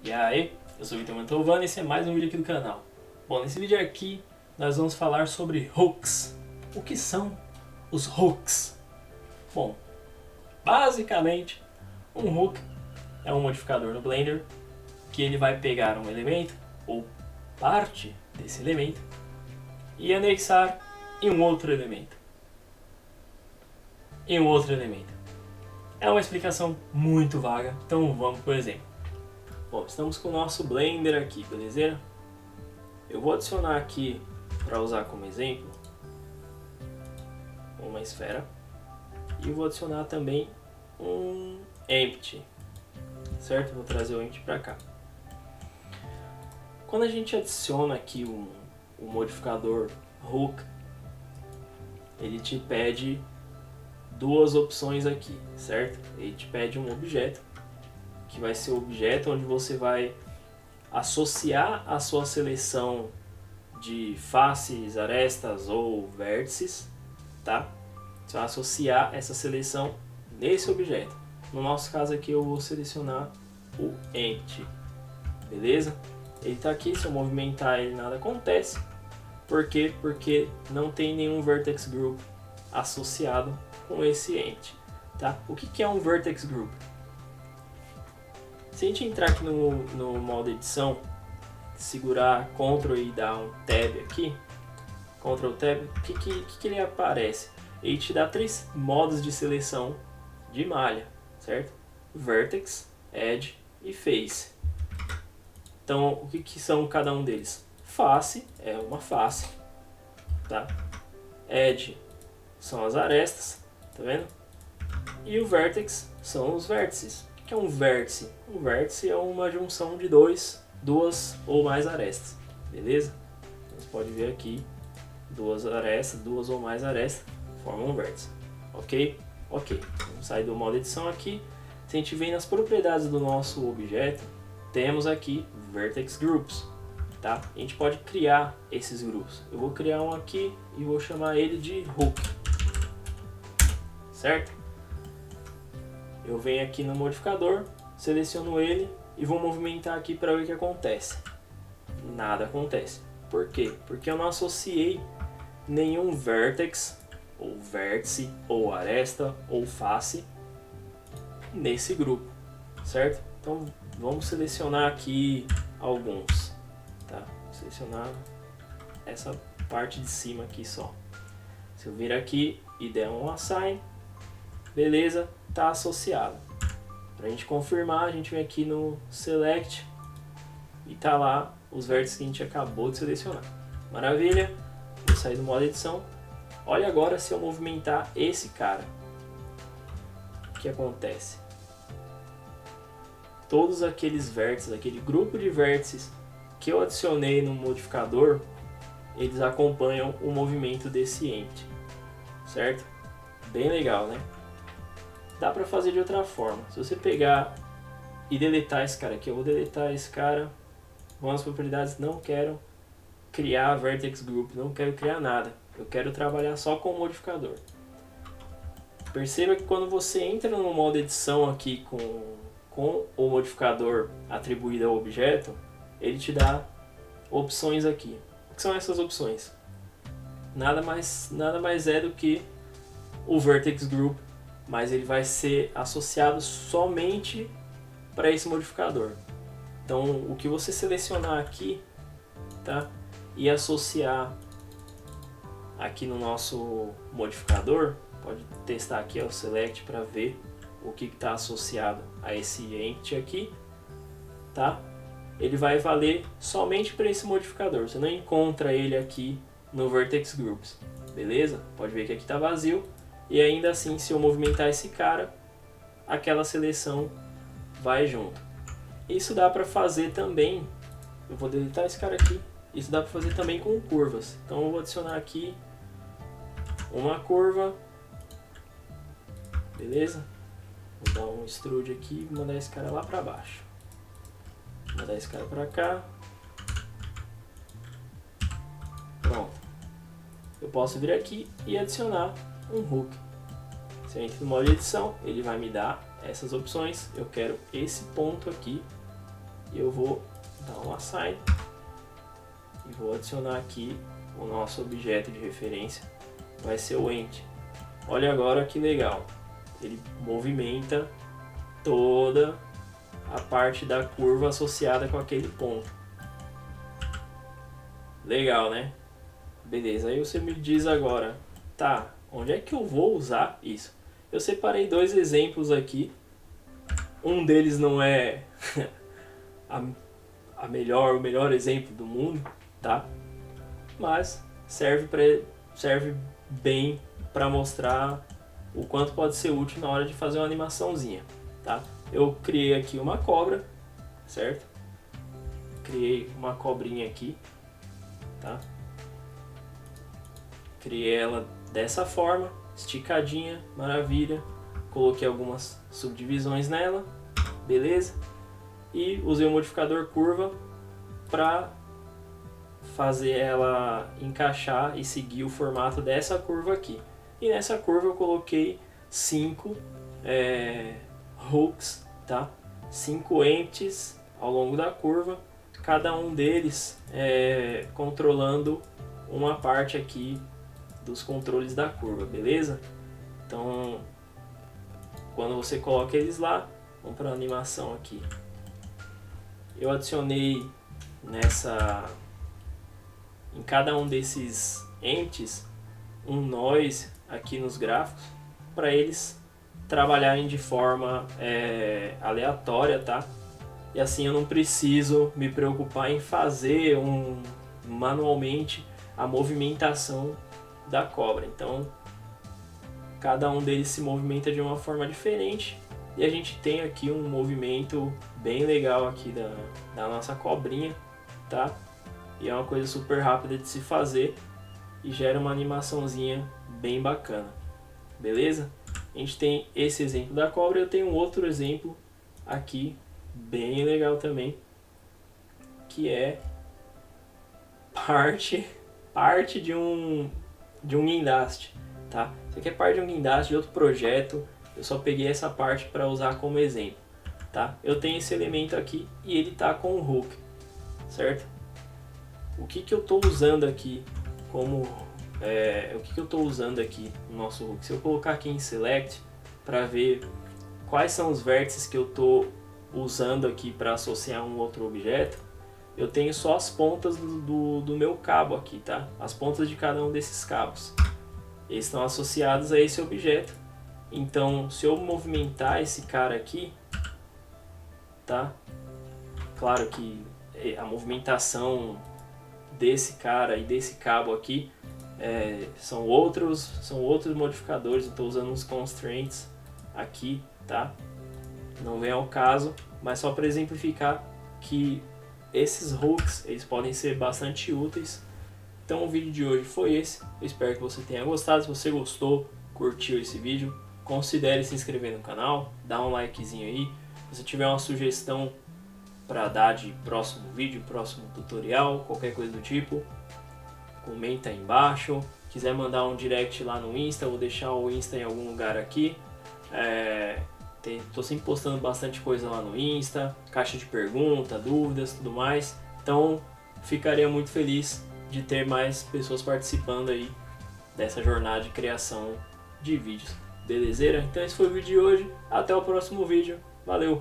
E aí, eu sou o Vitor Mantovani e esse é mais um vídeo aqui do canal. Bom, nesse vídeo aqui nós vamos falar sobre hooks. O que são os hooks? Bom, basicamente um hook é um modificador no Blender que ele vai pegar um elemento ou parte desse elemento e anexar em um outro elemento. É uma explicação muito vaga, então vamos por exemplo. Bom, estamos com o nosso Blender aqui, beleza? Eu vou adicionar aqui, para usar como exemplo, uma esfera. E vou adicionar também um Empty, certo? Vou trazer o Empty para cá. Quando a gente adiciona aqui o modificador Hook, ele te pede duas opções aqui, certo? Ele te pede um objeto, que vai ser o objeto onde você vai associar a sua seleção de faces, arestas ou vértices, tá? Você vai associar essa seleção nesse objeto. No nosso caso aqui eu vou selecionar o Empty, beleza? Ele está aqui, se eu movimentar ele nada acontece. Por quê? Porque não tem nenhum Vertex Group associado com esse Empty, tá? O que é um Vertex Group? Se a gente entrar aqui no modo edição, segurar Ctrl e dar um Tab aqui, Ctrl Tab, o que ele aparece? Ele te dá três modos de seleção de malha, certo? Vertex, Edge e Face. Então, o que são cada um deles? Face é uma face, tá? Edge são as arestas, tá vendo? E o Vertex são os vértices. O que é um vértice? Um vértice é uma junção de duas ou mais arestas, beleza? Você pode ver aqui, duas ou mais arestas formam um vértice, ok? Ok, vamos sair do modo edição aqui. Se a gente vem nas propriedades do nosso objeto, temos aqui Vertex Groups, tá? A gente pode criar esses grupos. Eu vou criar um aqui e vou chamar ele de Hook, certo? Eu venho aqui no modificador, seleciono ele e vou movimentar aqui para ver o que acontece. Nada acontece. Por quê? Porque eu não associei nenhum vertex, ou vértice, ou aresta, ou face nesse grupo, certo? Então vamos selecionar aqui alguns, tá? Vou selecionar essa parte de cima aqui só. Se eu vir aqui e der um assign, beleza, está associado. Para a gente confirmar, a gente vem aqui no Select e tá lá os vértices que a gente acabou de selecionar. Maravilha, vou sair do modo edição. Olha agora se eu movimentar esse cara. O que acontece? Todos aqueles vértices, aquele grupo de vértices que eu adicionei no modificador, eles acompanham o movimento desse Empty, certo? Bem legal, né? Dá pra fazer de outra forma. Se você pegar e deletar esse cara aqui, eu vou deletar esse cara. Vou nas propriedades, não quero criar Vertex Group, não quero criar nada. Eu quero trabalhar só com o modificador. Perceba que quando você entra no modo edição aqui com o modificador atribuído ao objeto, ele te dá opções aqui. O que são essas opções? Nada mais é do que o Vertex Group, mas ele vai ser associado somente para esse modificador. Então, o que você selecionar aqui, tá? E associar aqui no nosso modificador, pode testar aqui o Select para ver o que está associado a esse Empty aqui, tá? Ele vai valer somente para esse modificador. Você não encontra ele aqui no Vertex Groups, beleza? Pode ver que aqui está vazio. E ainda assim, se eu movimentar esse cara, aquela seleção vai junto. Isso dá para fazer também, eu vou deletar esse cara aqui, isso dá para fazer também com curvas. Então eu vou adicionar aqui uma curva, beleza? Vou dar um extrude aqui e mandar esse cara lá para baixo. Vou mandar esse cara para cá. Pronto. Eu posso vir aqui e adicionar um hook. Se eu entro no modo de edição, ele vai me dar essas opções. Eu quero esse ponto aqui E eu vou dar um assign e vou adicionar aqui o nosso objeto de referência, vai ser o ent. Olha agora que legal, ele movimenta toda a parte da curva associada com aquele ponto. Legal, né? Beleza, aí você me diz agora, tá, onde é que eu vou usar isso? Eu separei dois exemplos aqui. Um deles não é o melhor exemplo do mundo, tá? Mas serve bem para mostrar o quanto pode ser útil na hora de fazer uma animaçãozinha, tá? Eu criei aqui uma cobra, certo? Criei uma cobrinha aqui, tá? Criei ela dessa forma, esticadinha, maravilha. Coloquei algumas subdivisões nela, beleza? E usei o modificador curva para fazer ela encaixar e seguir o formato dessa curva aqui. E nessa curva eu coloquei 5 hooks, tá? 5 entes ao longo da curva, cada um deles controlando uma parte aqui dos controles da curva, beleza? Então, quando você coloca eles lá, vamos para a animação aqui. Eu adicionei em cada um desses entes um noise aqui nos gráficos para eles trabalharem de forma aleatória, tá? E assim eu não preciso me preocupar em fazer manualmente a movimentação da cobra. Então cada um deles se movimenta de uma forma diferente e a gente tem aqui um movimento bem legal aqui da nossa cobrinha, tá? E é uma coisa super rápida de se fazer e gera uma animaçãozinha bem bacana, beleza? A gente tem esse exemplo da cobra, eu tenho um outro exemplo aqui bem legal também, que é parte de um guindaste, tá? Isso aqui é parte de um guindaste de outro projeto, eu só peguei essa parte para usar como exemplo, tá? Eu tenho esse elemento aqui e ele tá com um hook, certo? O que eu estou usando aqui no nosso hook? Se eu colocar aqui em select para ver quais são os vértices que eu estou usando aqui para associar um outro objeto, eu tenho só as pontas do meu cabo aqui, tá? As pontas de cada um desses cabos. Eles estão associados a esse objeto. Então, se eu movimentar esse cara aqui, tá? Claro que a movimentação desse cara e desse cabo aqui são outros modificadores. Eu estou usando uns constraints aqui, tá? Não vem ao caso, mas só para exemplificar que esses hooks eles podem ser bastante úteis. Então o vídeo de hoje foi esse. Eu espero que você tenha gostado. Se você gostou, curtiu esse vídeo, considere se inscrever no canal, dá um likezinho aí. Se você tiver uma sugestão para dar de próximo vídeo, próximo tutorial, qualquer coisa do tipo, comenta aí embaixo. Quiser mandar um direct lá no Insta, vou deixar o Insta em algum lugar aqui. Tô sempre postando bastante coisa lá no Insta, caixa de pergunta, dúvidas, tudo mais. Então ficaria muito feliz de ter mais pessoas participando aí dessa jornada de criação de vídeos. Belezeira? Então esse foi o vídeo de hoje. Até o próximo vídeo. Valeu!